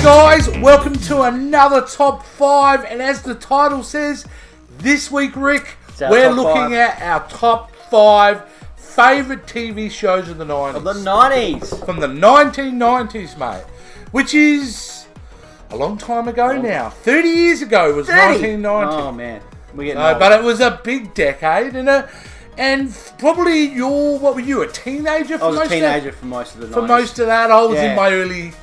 guys, welcome to another Top 5, and as the title says, this week, Rick, we're looking at our Top 5 favourite TV shows of the 90s. Of the 90s. From the 1990s, mate. Which is a long time ago now. 30 years ago was 1990. Oh, man. We're getting old. But it was a big decade, and probably what were you, a teenager for most of that? I was a teenager for most of the 90s. For most of that, I was in my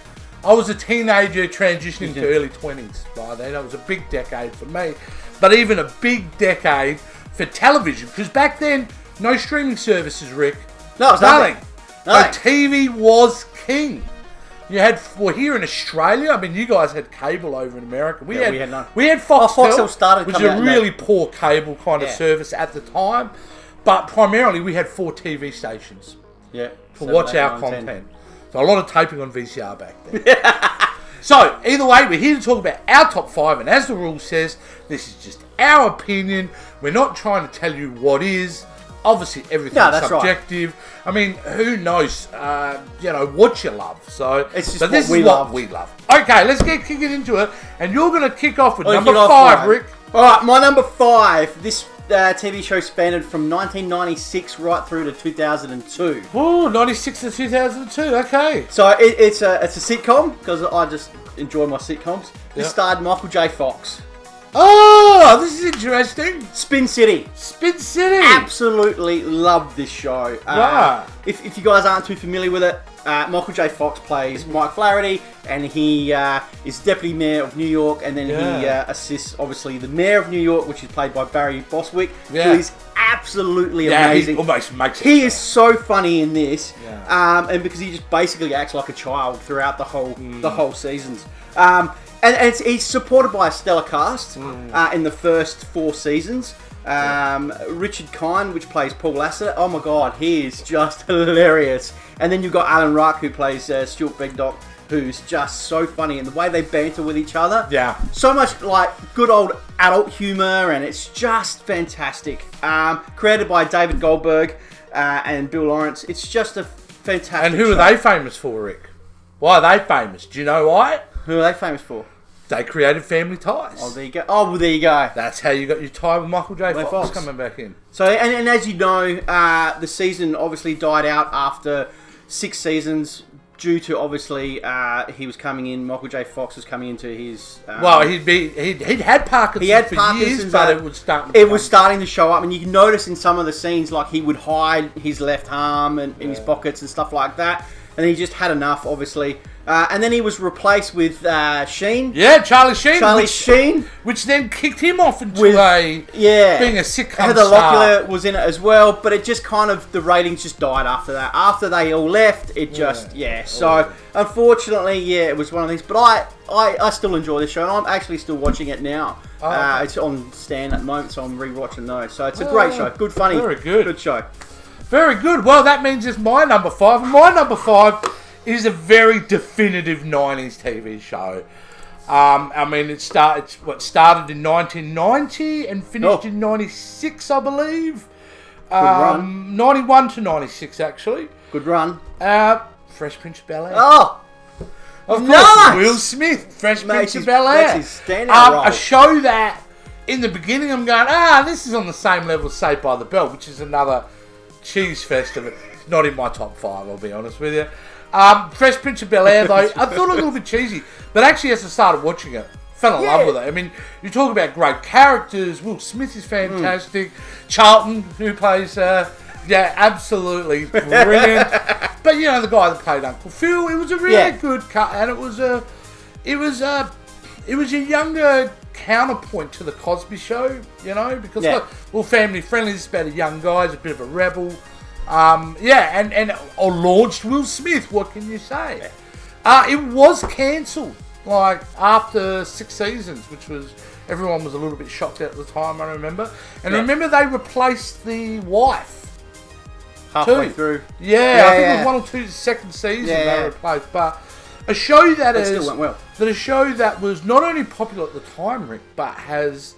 I was a teenager transitioning to early 20s by then. It was a big decade for me. But even a big decade for television. Because back then, no streaming services, Rick. No, it was nothing. But TV was king. You had, here in Australia, I mean, you guys had cable over in America. We had none. We had Foxtel, which is a really poor cable kind of service at the time. But primarily, we had 4 TV stations to watch our content. So a lot of taping on VCR back then. So, either way, we're here to talk about our top 5. And as the rule says, this is just our opinion. We're not trying to tell you what is. Obviously, everything's subjective. Right. I mean, who knows, what you love. So, it's just this is what we love. Okay, let's get kicking into it. And you're going to kick off with number 5, Rick. All right, my number 5. This TV show spanned from 1996 right through to 2002. Oh, 96 to 2002, okay. So it's a sitcom, because I just enjoy my sitcoms. This starred Michael J. Fox. Oh, this is interesting. Spin City. Spin City. Absolutely loved this show. Right. If you guys aren't too familiar with it, Michael J. Fox plays Mike Flaherty, and he is Deputy Mayor of New York, and then he assists, obviously, the Mayor of New York, which is played by Barry Bostwick, who is absolutely amazing. He almost makes it. He is so funny in this, and because he just basically acts like a child throughout the whole seasons. And he's supported by a stellar cast in the first 4 seasons. Richard Kind, which plays Paul Lassiter. Oh my God, he is just hilarious. And then you've got Alan Ruck, who plays Stuart Begdock, who's just so funny. And the way they banter with each other. Yeah. So much like good old adult humor, and it's just fantastic. Created by David Goldberg and Bill Lawrence. It's just a fantastic And who are they famous for, Rick? Why are they famous? Do you know why? Who are they famous for? They created Family Ties. Oh, there you go. Oh, well, there you go. That's how you got your tie with Michael J. Fox coming back in. So, and as you know, the season obviously died out after 6 seasons due to obviously he was coming in. Michael J. Fox was coming into his. He'd had Parkinson's for years, but it was starting to show up, and you can notice in some of the scenes, like he would hide his left arm in his pockets and stuff like that, and he just had enough, obviously. And then he was replaced with Sheen. Yeah, Charlie Sheen. Sheen. Which then kicked him off into being a sitcom Heather star. Locklear was in it as well, but it just kind of, the ratings just died after that. After they all left, it just, So, unfortunately, it was one of these. But I still enjoy this show, and I'm actually still watching it now. It's on Stan at the moment, so I'm re-watching those. So, it's a great show. Good, funny. Very good. Good show. Very good. Well, that means it's my number 5. And my number 5... It is a very definitive 90s TV show. I mean, it started in 1990 and finished in 96, I believe. Good run. 91 to 96, actually. Good run. Fresh Prince of Bel-Air. Oh! Of course, Will Smith, Fresh Prince of Bel-Air. That's his standout role. A show that, in the beginning, I'm going, this is on the same level as Saved by the Bell, which is another cheese festival. It's not in my top 5, I'll be honest with you. Fresh Prince of Bel-Air, though, I thought it was a little bit cheesy. But actually, as I started watching it, fell in love with it. I mean, you talk about great characters. Will Smith is fantastic. Charlton, who plays, absolutely brilliant. But, the guy that played Uncle Phil, it was a really good cut. And it was a younger counterpoint to the Cosby Show, because, family friendly. This is about a young guy, he's a bit of a rebel. Or launched Will Smith. What can you say? It was cancelled after 6 seasons, which was everyone was a little bit shocked at the time. I remember, remember they replaced the wife halfway through. I think it was 1 or 2 second season they replaced. But a show that still went well. A show that was not only popular at the time, Rick, but has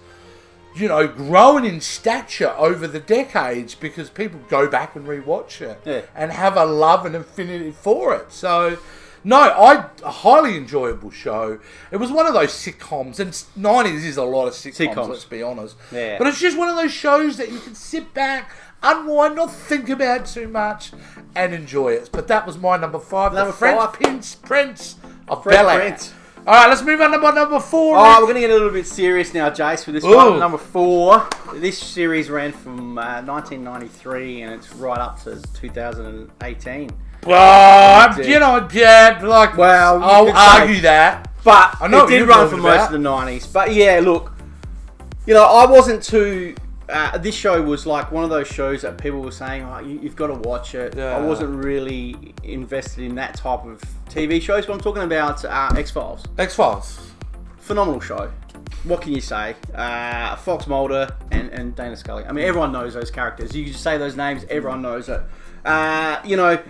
grown in stature over the decades because people go back and rewatch it and have a love and affinity for it. So No, a highly enjoyable show. It was one of those sitcoms, and 90s is a lot of sitcoms. Let's be honest. Yeah. But it's just one of those shows that you can sit back, unwind, not think about too much, and enjoy it. But that was my number 5. Number the French 5. Prince of Bel-Air. Prince. All right, let's move on to number 4. All right, we're going to get a little bit serious now, Jace, with this one. Number 4. This series ran from 1993 and it's right up to 2018. Well, you know, yeah, like, well, I'll argue that. But I know it did run for most of the 90s. But yeah, look, you know, I wasn't too... this show was like one of those shows that people were saying, oh, you've got to watch it. Yeah. I wasn't really invested in that type of TV shows, but I'm talking about X-Files. X-Files. Phenomenal show. What can you say? Fox Mulder and Dana Scully. I mean, everyone knows those characters. You just say those names, everyone knows it. You know,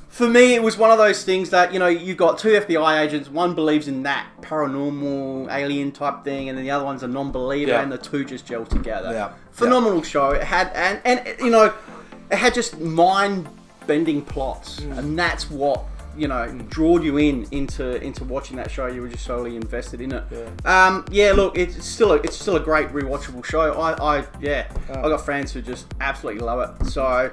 for me, it was one of those things that, you know, you've got 2 FBI agents. One believes in that paranormal alien type thing, and then the other one's a non-believer, and the two just gel together. Yeah. Phenomenal show. It had, and you know, it had just mind-bending plots, and that's what, you know, drawed you into watching that show. You were just solely invested in it. Yeah. Look, it's still a great rewatchable show. I got friends who just absolutely love it. So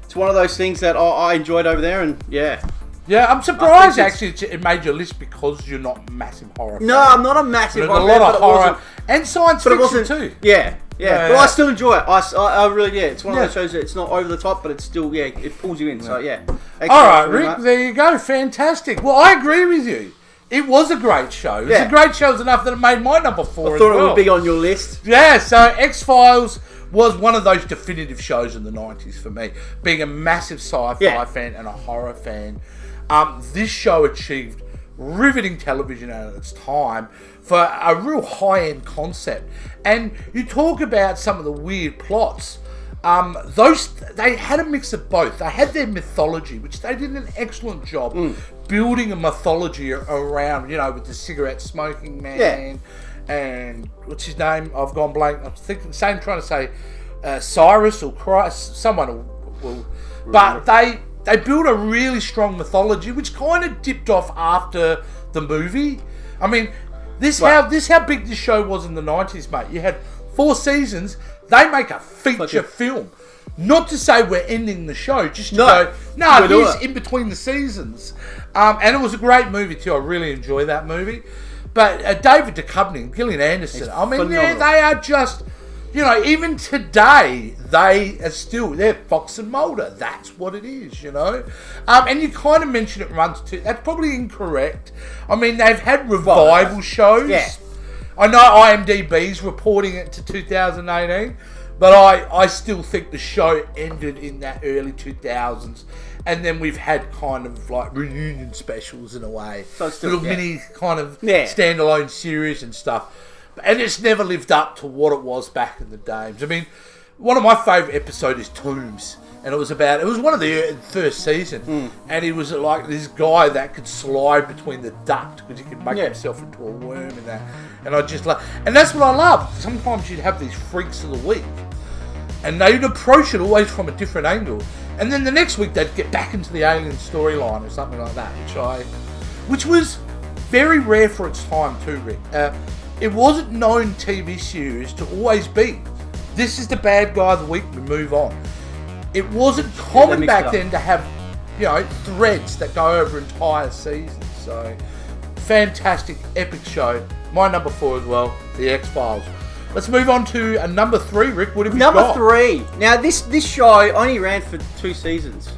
it's one of those things that I enjoyed over there, and yeah. Yeah, I'm surprised actually it made your list because you're not a massive horror fan. No, I'm not a massive horror fan. There's a lot of horror and science fiction too. Yeah. But I still enjoy it. I really, it's one of those shows that it's not over the top, but it's still, it pulls you in. So, yeah. All right, Rick, there you go. Fantastic. Well, I agree with you. It was a great show. It was a great show. It was enough that it made my number 4 I thought it would be on your list. Yeah, so X-Files was one of those definitive shows in the 90s for me. Being a massive sci-fi fan and a horror fan, this show achieved riveting television at its time for a real high-end concept. And you talk about some of the weird plots. They had a mix of both. They had their mythology, which they did an excellent job building a mythology around, you know, with the cigarette smoking man and what's his name? I've gone blank. I'm trying to say Cyrus or Christ. Someone will. But they built a really strong mythology, which kind of dipped off after the movie. I mean, how big this show was in the 90s, mate. You had 4 seasons. They make a feature film. Not to say we're ending the show, just to go, here's in between the seasons. And it was a great movie too. I really enjoyed that movie. But David Duchovny, Gillian Anderson, I mean, they are just, you know, even today, they're Fox and Mulder. That's what it is, you know. And you kind of mentioned it runs to, that's probably incorrect. I mean, they've had revival shows. Yeah. I know IMDb's reporting it to 2018, but I still think the show ended in that early 2000s. And then we've had kind of like reunion specials in a way. So little mini kind of standalone series and stuff. And it's never lived up to what it was back in the days. I mean, one of my favourite episodes is Tombs. And it was one of the first season. And he was like this guy that could slide between the duct because he could make himself into a worm and that. And I just love, and that's what I love. Sometimes you'd have these freaks of the week. And they'd approach it always from a different angle. And then the next week they'd get back into the alien storyline or something like that, which was very rare for its time too, Rick. It wasn't known TV series to always be, this is the bad guy of the week, we move on. It wasn't common back then to have, you know, threads that go over entire seasons. So, fantastic, epic show. My number 4 as well, the X-Files. Let's move on to number 3, Rick. What have you got? Number 3. Now, this show only ran for 2 seasons.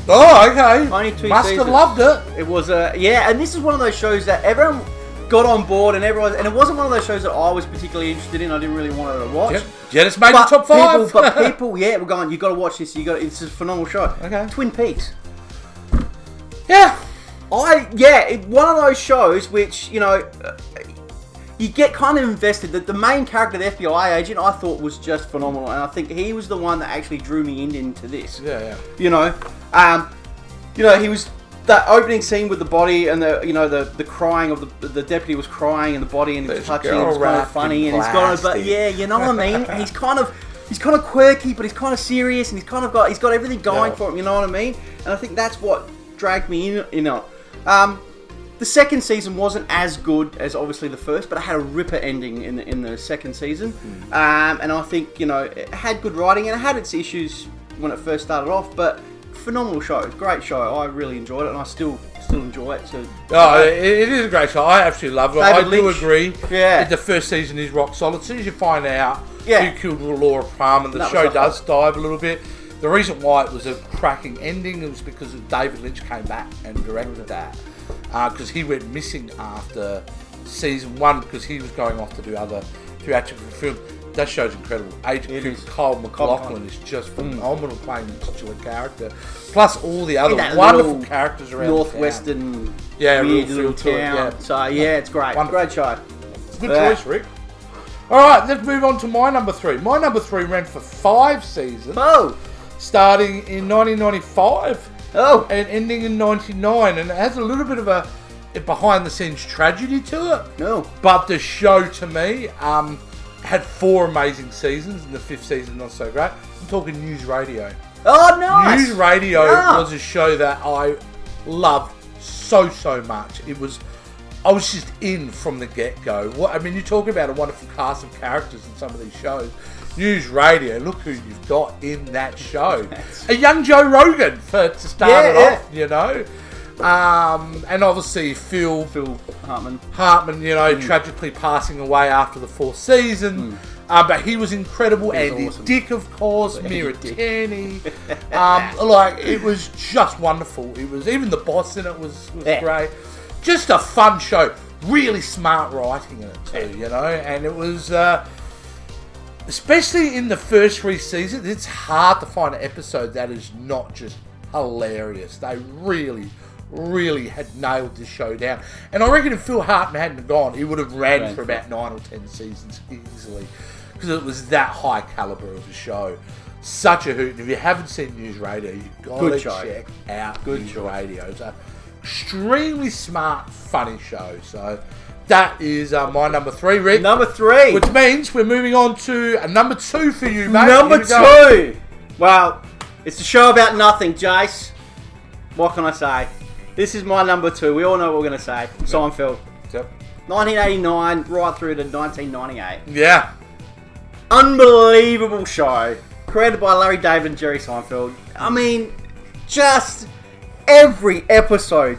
Oh, okay. Only 2 seasons. Must have loved it. It was and this is one of those shows that everyone got on board, and it wasn't one of those shows that I was particularly interested in. I didn't really want to watch. Yet it's made the top 5. But people, we're going, you got to watch this. It's a phenomenal show. Okay. Twin Peaks. Yeah. One of those shows which, you know, you get kind of invested. The main character, the FBI agent, I thought was just phenomenal, and I think he was the one that actually drew me into this. Yeah. You know, he was that opening scene with the body and the crying of the deputy was crying and the body and he was touching. It was kind of funny and he's got you know what I mean. And he's kind of quirky, but he's kind of serious and he's got everything going for him. You know what I mean? And I think that's what dragged me in. The second season wasn't as good as obviously the first, but it had a ripper ending in the second season. And I think, it had good writing and it had its issues when it first started off, but phenomenal show. Great show. I really enjoyed it and I still enjoy it. So, it is a great show. I absolutely love it. I do agree. Yeah. The first season is rock solid. As soon as you find out Yeah. who killed Laura Palmer, the show does dive a little bit. The reason why it was a cracking ending was because David Lynch came back and directed that. Because he went missing after season 1 because he was going off to do other theatrical films. That show's incredible. Agent Cole McLaughlin is just phenomenal playing the titular character. Plus all the other wonderful characters around Northwestern, weird little town. Yeah. So it's great. Wonderful. Great show. Good choice, Rick. Alright, let's move on to my number 3. My number 3 ran for 5 seasons. Oh! Starting in 1995. Oh! And ending in 99. And it has a little bit of a behind-the-scenes tragedy to it. No. But the show, to me, had 4 amazing seasons, and the 5th season not so great. I'm talking News Radio. Oh, nice! News Radio was a show that I loved so much. I was just in from the get-go. You talk about a wonderful cast of characters in some of these shows. News Radio, look who you've got in that show. A young Joe Rogan to start it off, and obviously Phil Hartman, tragically passing away after the 4th season. But he was incredible. Andy awesome. Dick, of course, Mira Tierney. It was just wonderful. It was even the boss in it was great. Just a fun show. Really smart writing in it too, And it was, especially in the first 3 seasons, it's hard to find an episode that is not just hilarious. They really had nailed this show down. And I reckon if Phil Hartman hadn't gone, he would have ran for about 9 or 10 seasons easily. Because it was that high calibre of a show. Such a hoot. And if you haven't seen News Radio, you've got to check out News Radio. It's an extremely smart, funny show. So that is my number 3, Rick. Number 3. Which means we're moving on to a number 2 for you, mate. Number 2. Well, it's a show about nothing, Jace. What can I say? This is my number 2. We all know what we're going to say. Seinfeld. Yep. 1989 right through to 1998. Yeah. Unbelievable show. Created by Larry David and Jerry Seinfeld. Just every episode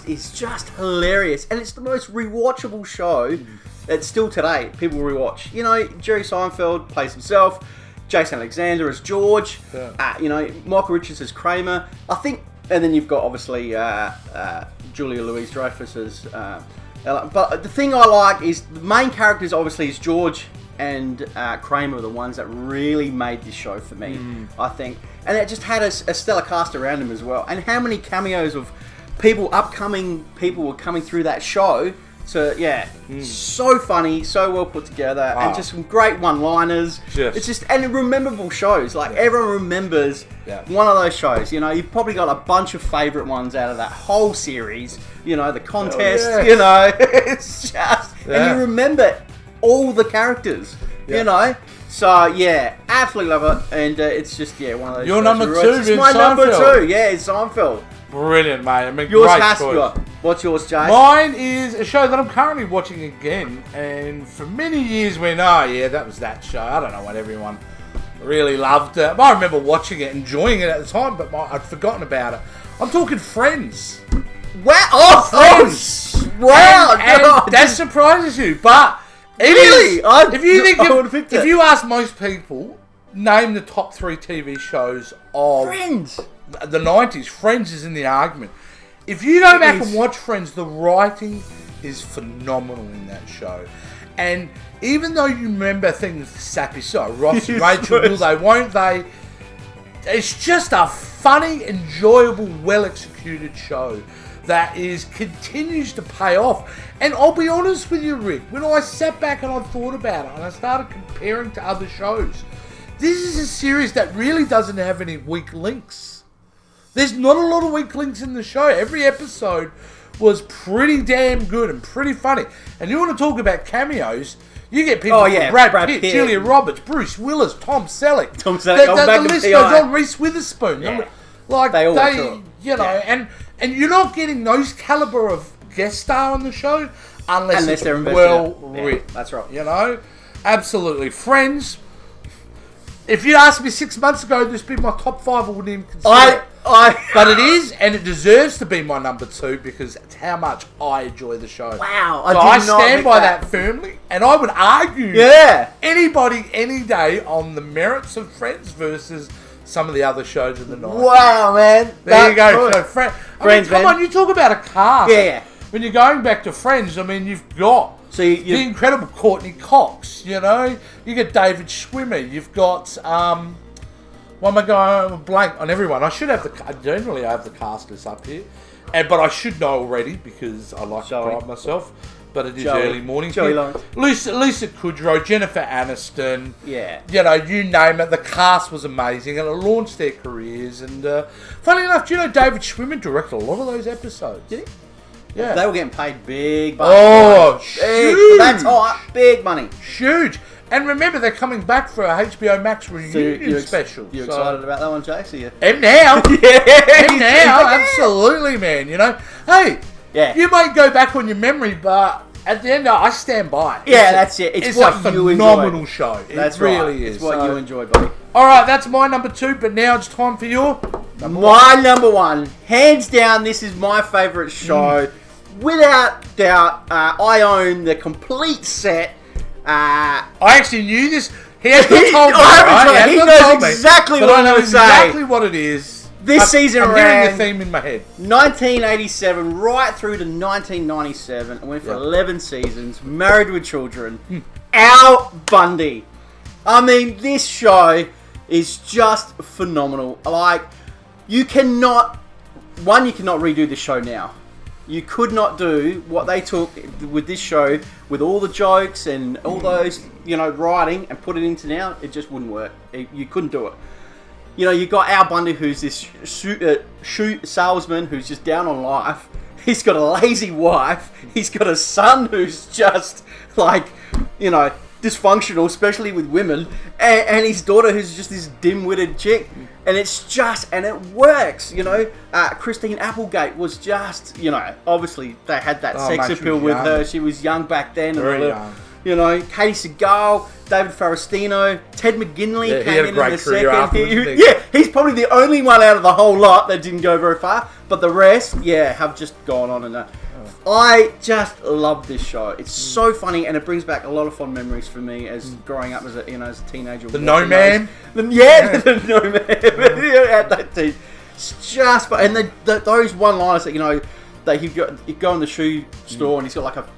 is just hilarious. And it's the most rewatchable show that still today people rewatch. Jerry Seinfeld plays himself. Jason Alexander as George. Yeah. Michael Richards as Kramer. I think... And then you've got, obviously, Julia Louis-Dreyfus as Ella. But the thing I like is the main characters, obviously, is George and Kramer are the ones that really made this show for me, I think. And it just had a stellar cast around him as well. And how many cameos of upcoming people were coming through that show. So, so funny, so well put together, and just some great one-liners. It's just, and memorable shows. Everyone remembers one of those shows. You've probably got a bunch of favourite ones out of that whole series. The contest, it's just... And you remember all the characters, So, absolutely love it. And it's just, one of those Your shows number 2 It's my number 2, it's Seinfeld. Brilliant, mate. Yours great has choice. to. What's yours, Jay? Mine is a show that I'm currently watching again, and for many years went, that was that show. I don't know what everyone really loved it. I remember watching it, enjoying it at the time, but I'd forgotten about it. I'm talking Friends. Wow! Oh, Friends! Wow! And that surprises you, but really? If you ask most people, name the top 3 TV shows of Friends. The 90s, Friends is in the argument. If you go back and watch Friends, the writing is phenomenal in that show. And even though you remember things sappy, so Ross and Rachel, will they, won't they? It's just a funny, enjoyable, well-executed show that continues to pay off. And I'll be honest with you, Rick, when I sat back and I thought about it and I started comparing to other shows, this is a series that really doesn't have any weak links. There's not a lot of weak links in the show. Every episode was pretty damn good and pretty funny. And you want to talk about cameos, you get people like Brad Pitt, Julia Roberts, Bruce Willis, Tom Selleck. The list goes on, Reese Witherspoon. Yeah. And And you're not getting those caliber of guest star on the show unless it's they're invested well in. written. Yeah, that's right. You know? Absolutely. Friends, if you asked me 6 months ago, this would be my top 5, I wouldn't even consider it. But it is, and it deserves to be my number 2 because it's how much I enjoy the show. Wow. I stand by that firmly, and I would argue anybody, any day on the merits of Friends versus some of the other shows in the night. Wow, man. There you go. So Friends, come man. on, you talk about a cast. Yeah. When you're going back to Friends, I mean, you've got the incredible Courtney Cox, you know. You get David Schwimmer. You've got, what am I going blank on everyone? I should have generally I have the cast list up here. But I should know already because I like to pride myself. But it is early morning. Joey Lawrence. Lisa Kudrow, Jennifer Aniston. Yeah. You know, you name it. The cast was amazing and it launched their careers. And funny enough, do you know David Schwimmer directed a lot of those episodes? Did he? Yeah. They were getting paid big money. Oh, huge. That's big money. Huge. And remember, they're coming back for a HBO Max reunion special. You excited about that one, Chase? And now. And now, absolutely, man. You know, hey, you might go back on your memory, but at the end, I stand by it. Yeah, that's it. It's what a you phenomenal enjoy. show. That's it really is. It's what you enjoy, buddy. All right, that's my number 2, but now it's time for your number 1. Hands down, this is my favourite show. Without doubt, I own the complete set. I actually knew this. He has not told me. He knows exactly what I'm going to say. Exactly what it is. This season I'm ran hearing the theme in my head. 1987 right through to 1997. I went for 11 seasons. Married with Children. Al Bundy. I mean, this show is just phenomenal. Like, you cannot redo the show now. You could not do what they took with this show, with all the jokes and all those, writing, and put it into now. It just wouldn't work. You couldn't do it. You got Al Bundy, who's this shoe salesman who's just down on life. He's got a lazy wife. He's got a son who's just dysfunctional, especially with women, and his daughter who's just this dim-witted chick. And it works, Christine Applegate was just, obviously they had that sex appeal with her. She was young back then. Very young. Katie Seagal, David Forestino, Ted McGinley came in the second. He's probably the only one out of the whole lot that didn't go very far. But the rest, have just gone on and on. I just love this show. It's so funny, and it brings back a lot of fond memories for me as growing up as a teenager. The No Man. The No Man at that team. It's just fun. And those one-liners that that you go in the shoe store and he's got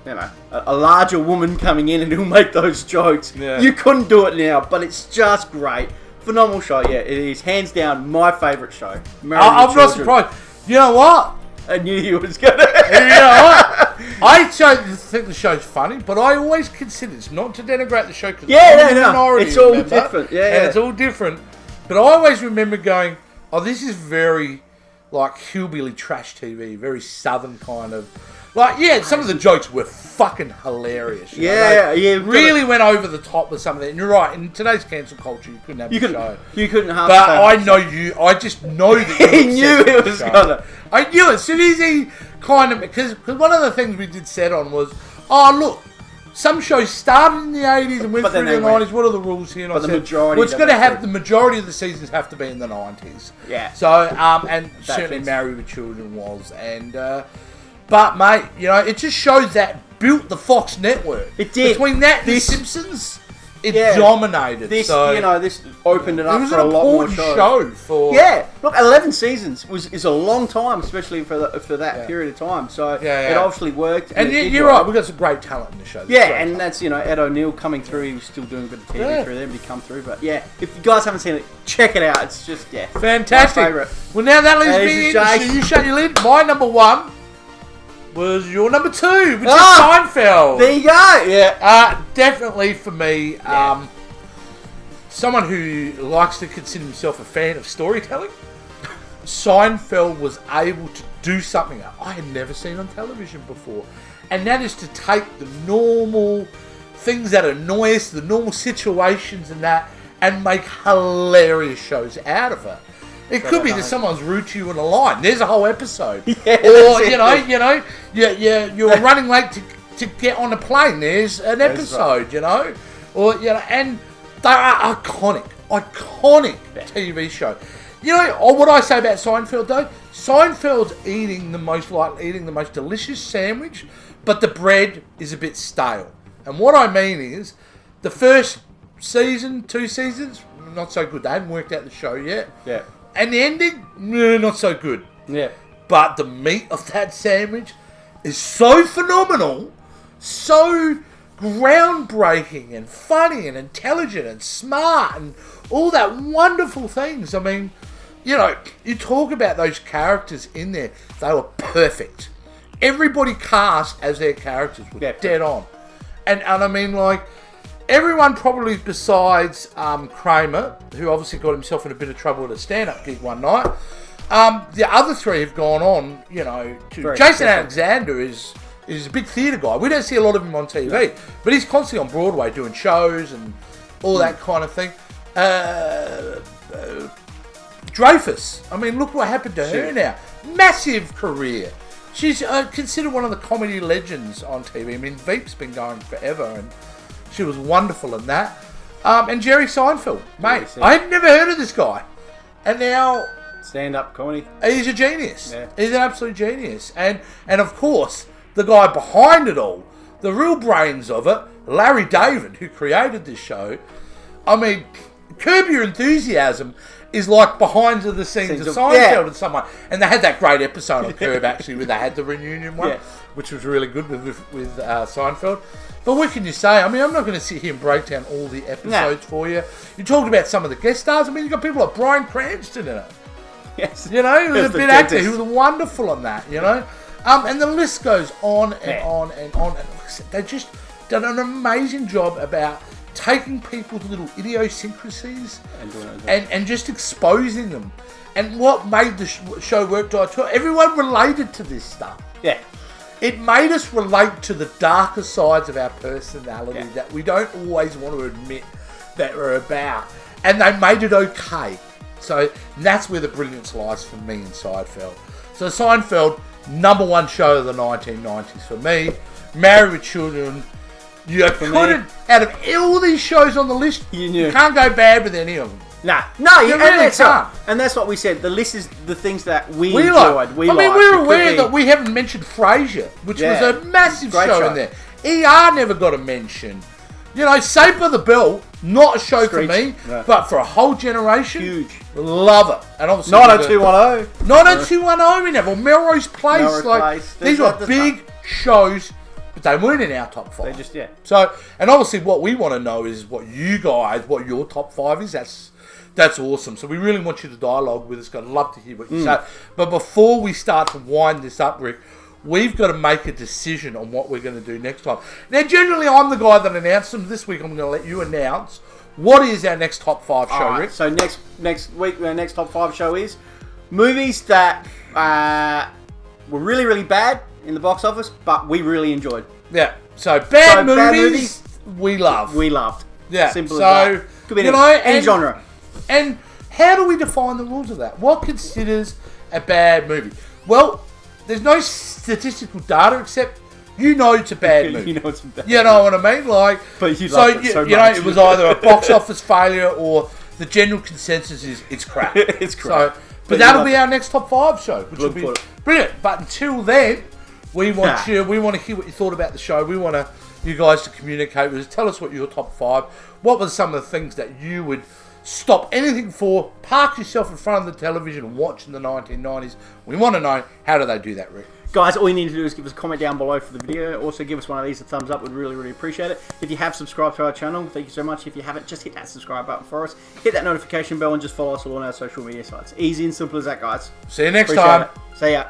a larger woman coming in and he'll make those jokes. Yeah. You couldn't do it now, but it's just great. Phenomenal show. Yeah, it is hands down my favourite show. I'm not surprised. You know what? I knew you was gonna. You know what? I think the show's funny, but I always consider it's not to denigrate the show because it's all different. And it's all different. But I always remember going, "Oh, this is very like hillbilly trash TV, very southern kind of." Some of the jokes were fucking hilarious. Really went over the top with some of that. And you're right, in today's cancel culture, you couldn't have the show. You couldn't have But I know you, I just know that you he knew it was gonna. I knew it. As soon as he kind of, because one of the things we did set on was, look, some shows started in the 80s and went through the 90s. What are the rules here? And but the majority. It's going to have the majority of the seasons have to be in the 90s. Yeah. So, and certainly Married with Children was, and. But, mate, it just shows that built the Fox network. It did. Between that and The Simpsons, it dominated. This opened it up for a lot more shows. It was an important show for... Yeah. Look, 11 seasons is a long time, especially for that period of time. So, it obviously worked. And you're right, we've got some great talent in the show. And that's, Ed O'Neill coming through. He was still doing a bit of TV through them to come through. But, if you guys haven't seen it, check it out. It's just, fantastic. My favourite. Well, now that leaves me in. So you shut your lid. My number 1... was your number 2, which is Seinfeld. There you go. Yeah. Definitely for me, someone who likes to consider himself a fan of storytelling, Seinfeld was able to do something that I had never seen on television before. And that is to take the normal things that annoy us, the normal situations and that, and make hilarious shows out of it. It could be that someone's rude to you in a line. There's a whole episode. Yeah, or you're running late to get on a plane. There's an episode, or and they are iconic TV show. What I say about Seinfeld though? Seinfeld's eating the most delicious sandwich, but the bread is a bit stale. And what I mean is, the first season, 2 seasons, not so good. They haven't worked out the show yet. Yeah. And the ending, not so good. Yeah. But the meat of that sandwich is so phenomenal, so groundbreaking and funny and intelligent and smart and all that wonderful things. I mean, you talk about those characters in there. They were perfect. Everybody cast as their characters were dead on. And I mean, like, everyone probably besides Kramer, who obviously got himself in a bit of trouble at a stand-up gig one night, the other 3 have gone on, to... Jason Alexander is a big theatre guy. We don't see a lot of him on TV, but he's constantly on Broadway doing shows and all that kind of thing. Dreyfus, I mean, look what happened to her now. Massive career. She's considered one of the comedy legends on TV. I mean, Veep's been going forever, and she was wonderful in that. And Jerry Seinfeld, mate. I had never heard of this guy. And now... stand-up comedy. He's a genius. Yeah. He's an absolute genius. And of course, the guy behind it all, the real brains of it, Larry David, who created this show. I mean, Curb Your Enthusiasm is like behind the scenes of Seinfeld and someone. And they had that great episode on Curb, actually, where they had the reunion one, which was really good with Seinfeld. But what can you say? I mean, I'm not going to sit here and break down all the episodes for you. You talked about some of the guest stars. I mean, you've got people like Bryan Cranston in it. Yes. He was a big actor. He was wonderful on that, And the list goes on and on and on. And they just done an amazing job about taking people's little idiosyncrasies and just exposing them. And what made the show work, everyone related to this stuff. Yeah. It made us relate to the darker sides of our personality that we don't always want to admit that we're about. And they made it okay. So that's where the brilliance lies for me in Seinfeld. So Seinfeld, #1 show of the 1990s for me. Married with Children. You couldn't, out of all these shows on the list, you can't go bad with any of them. No, you really can't. And that's what we said. The list is the things that we enjoyed. We're aware that we haven't mentioned Frasier, which was a massive show in there. ER never got a mention. Saved by the Bell, not a show for me, but for a whole generation. Huge. Love it. And obviously 90210. 90210 we never. Melrose Place. These were big shows, but they weren't in our top 5. They just, So, and obviously what we want to know is what your top 5 is. That's awesome. So we really want you to dialogue with us. I'd love to hear what you say. But before we start to wind this up, Rick, we've got to make a decision on what we're going to do next time. Now, generally, I'm the guy that announced them. This week, I'm going to let you announce what is our next top 5 show, Rick. So next week, our next top 5 show is movies that were really, really bad in the box office, but we really enjoyed. Yeah. So bad movies we love. We loved. Yeah. Simple as that. Could be any genre. And how do we define the rules of that? What considers a bad movie? Well, there's no statistical data except it's a bad movie. It's a bad movie. You know what I mean? But you loved it so much. It was either a box office failure or the general consensus is it's crap. It's crap. But that'll be our next top 5 show, which will be brilliant. But until then, we want to hear what you thought about the show. We want you guys to communicate with us. Tell us what your top 5. What were some of the things that you would stop anything for? Park yourself in front of the television and watch in the 1990s. We want to know, how do they do that, Rick? Guys, all you need to do is give us a comment down below for the video. Also, give us one of these a thumbs up. We'd really, really appreciate it. If you have subscribed to our channel, thank you so much. If you haven't, just hit that subscribe button for us. Hit that notification bell and just follow us all on our social media sites. Easy and simple as that, guys. See you next time. See ya.